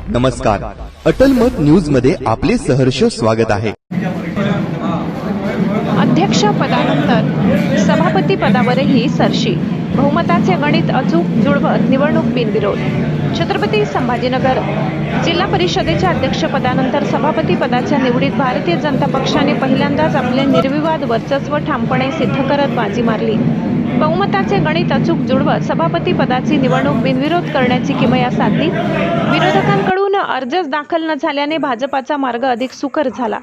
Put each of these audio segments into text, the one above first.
नमस्कार, अटल मत न्यूज मध्ये आपले सहर्ष स्वागत आहे। अध्यक्ष पदानंतर सभापती पदावरही सरशी, बहुमताचे गणित अचूक जुळवत निवडणूक बिनविरोध। छत्रपती संभाजीनगर जिल्हा परिषदेच्या अध्यक्षपदानंतर सभापती पदाच्या निवडीत भारतीय जनता पक्षाने पहिल्यांदाच आपले निर्विवाद वर्चस्व ठामपणे सिद्ध करत बाजी मारली। बहुमताचे गणित अचूक जुळवत सभापती पदाची निवडणूक बिनविरोध करण्याची किमया साधली। विरोधकांकडून अर्जच दाखल न झाल्याने भाजपाचा मार्ग अधिक सुकर झाला।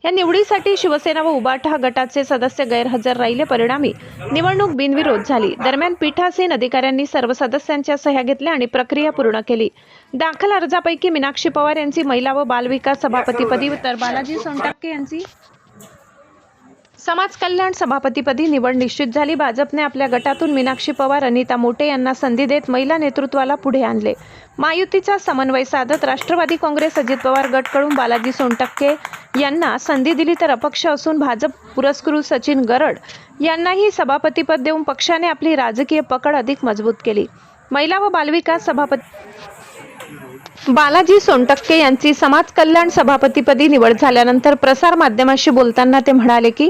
या निवडीसाठी शिवसेना व उबाटा गटाचे सदस्य गैरहजर राहिले, परिणामी निवडणूक बिनविरोध झाली। दरम्यान पीठासीन अधिकाऱ्यांनी सर्व सदस्यांच्या सह्या घेतल्या आणि प्रक्रिया पूर्ण केली। दाखल अर्जापैकी मीनाक्षी पवार यांची महिला व बालविकास सभापतीपदी तर बालाजी सोनटक्के यांची समाज कल्याण सभापतीपदी निवड निश्चित झाली। भाजपने आपल्या गटातून मीनाक्षी पवार, अनिता मोटे यांना संधी देत महिला नेतृत्वाला पुढे आणले। महायुतीचा समन्वय साधत राष्ट्रवादी काँग्रेस अजित पवार गटकडून बालाजी सोनटक्के यांना संधी दिली, तर अपक्ष असून भाजप पुरस्कृत सचिन गरड यांनाही सभापतीपद देऊन पक्षाने आपली राजकीय पकड अधिक मजबूत केली। महिला व बालविकास सभापती बालाजी सोनटक्के यांची समाज कल्याण सभापतीपदी निवड झाल्यानंतर प्रसार माध्यमांशी बोलताना ते म्हणाले की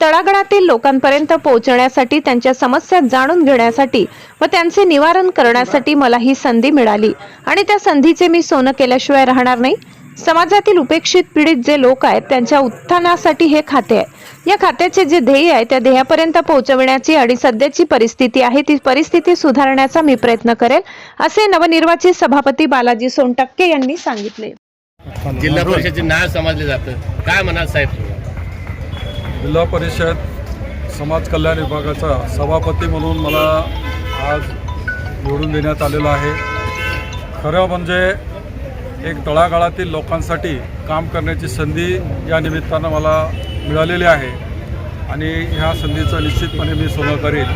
तळागाळातील लोकांपर्यंत पोहोचण्यासाठी, त्यांच्या समस्या जाणून घेण्यासाठी व त्यांचे निवारण करण्यासाठी मला ही संधी मिळाली आणि त्या संधीचे मी सोनं केल्याशिवाय राहणार नाही। समाजातील उपेक्षित पीडित जे लोक आहेत त्यांच्या उत्थानासाठी हे खाते आहे। या खात्याचे जे ध्येय आहे त्या ध्येयापर्यंत पोहोचविण्याची आणि सध्याची परिस्थिती आहे ती परिस्थिती सुधारण्याचा मी प्रयत्न करेल, असे नवनिर्वाचित सभापती बालाजी सोनटक्के यांनी सांगितले। जिल्हा परिषदेचे नाव समजले जातं, काय म्हणाल साहेब? जिल्हा परिषद समाज कल्याण विभागाचा सभापती म्हणून मला आज निवडून देण्यात आलेलं आहे। खरं म्हणजे एक तळागाळातील लोकांसाठी काम करण्याची संधी या निमित्तानं मला मिळालेली आहे आणि ह्या संधीचं निश्चितपणे मी सोनं करेन।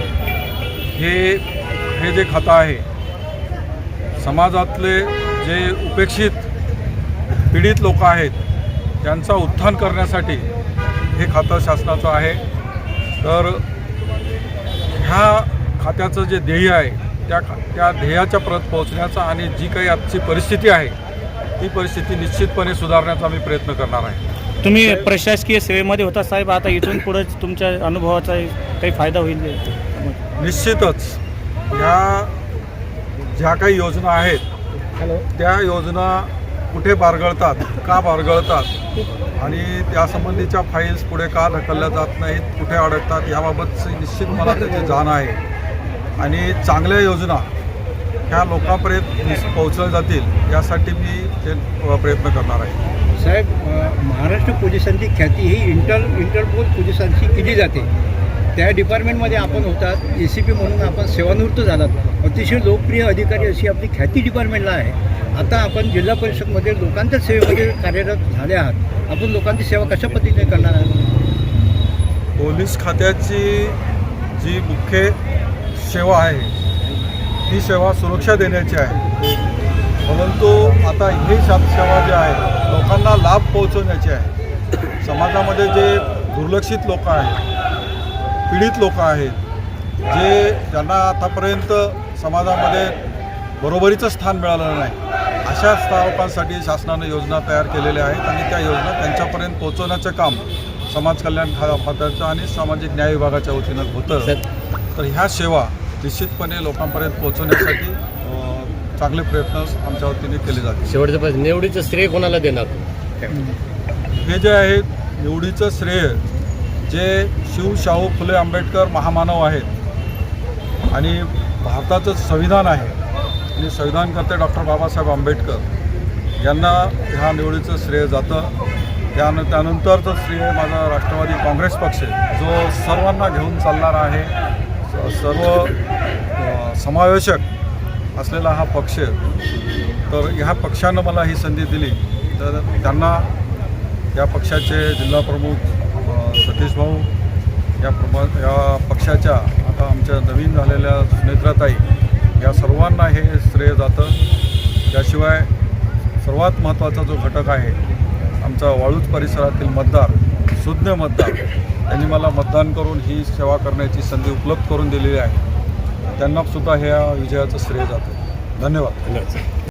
हे जे खातं आहे, समाजातले जे उपेक्षित पीडित लोक आहेत त्यांचं उत्थान करण्यासाठी हे खातं शासनाचं आहे। तर ह्या खात्याचं जे ध्येय आहे त्या ध्येयाच्या परत पोहोचण्याचा आणि जी काही आजची परिस्थिती आहे ती परिस्थिती निश्चितपणे सुधारण्याचा मी प्रयत्न करणार आहे। तुम्ही प्रशासकीय सेवेमध्ये होता साहेब, आता इथून पुढे तुमच्या अनुभवाचा काही फायदा होईल? निश्चितच ह्या ज्या काही योजना आहेत त्या योजना कुठे बारगळतात, का बारगळतात आणि त्यासंबंधीच्या फाईल्स पुढे का ढकलल्या जात नाहीत, कुठे अडकतात, याबाबतची निश्चित मला त्याची जाण आहे आणि चांगल्या योजना ह्या लोकांपर्यंत पोहोचल्या जातील यासाठी मी ते प्रयत्न करणार आहे। साहेब, महाराष्ट्र पोलिसांची ख्याती ही इंटरपोल पोलिसांची केली जाते। त्या डिपार्टमेंटमध्ये आपण होतात, ACP म्हणून आपण सेवानिवृत्त झालात। अतिशय लोकप्रिय अधिकारी अशी आपली ख्याती डिपार्टमेंटला आहे। आता आपण जिल्हा परिषदमध्ये लोकांच्या सेवेमध्ये कार्यरत झाले आहात, आपण लोकांची सेवा कशा पद्धतीने करणार आहात? पोलीस खात्याची जी मुख्य सेवा आहे ती सेवा सुरक्षा देण्याची आहे, परंतु आता ही सेवा जी आहे लोकांना लाभ पोहोचवण्याची आहे। समाजामध्ये जे दुर्लक्षित लोक आहेत, पीडित लोक आहेत, ज्यांना आतापर्यंत समाजामध्ये बरोबरीचं स्थान मिळालं नाही, अशा लोकांसाठी शासनानं योजना तयार केलेल्या आहेत आणि त्या योजना त्यांच्यापर्यंत पोहोचवण्याचं काम समाज कल्याण खात्याचं आणि सामाजिक न्याय विभागाच्या वतीनं होतं। तर ह्या सेवा निश्चितपणे लोकांपर्यंत पोहोचवण्यासाठी चांगले प्रयत्न आमच्या वतीने केले जातील। शेवटचं प्रश्न, निवडीचं श्रेय कोणाला देणार? हे जे आहे निवडीचं श्रेय जे शाहू फुले आंबेडकर महामानव आहेत आणि भारताचं संविधान आहे आणि संविधानकर्ते डॉक्टर बाबासाहेब आंबेडकर यांना ह्या निवडीचं श्रेय जातं। त्यानंतरचं श्रेय माझा राष्ट्रवादी काँग्रेस पक्ष जो सर्वांना घेऊन चालणारा आहे, सर्व समावेशक असलेला हा पक्ष। तर ह्या पक्षानं मला ही संधी दिली, तर त्यांना या पक्षाचे जिल्हा प्रमुख सतीश भाऊ, या पक्षाच्या आता आमच्या नवीन झालेल्या सुनेत्राताई, या सर्वांना हे श्रेय जातं। त्याशिवाय सर्वात महत्त्वाचा जो घटक आहे आमचा वाळूज परिसरातील मतदार, सुज्ञ मतदार, त्यांनी मला मतदान करून ही सेवा करण्याची संधी उपलब्ध करून दिलेली आहे। त्यांना सुद्धा ह्या विजयाचं श्रेय जातं। धन्यवाद।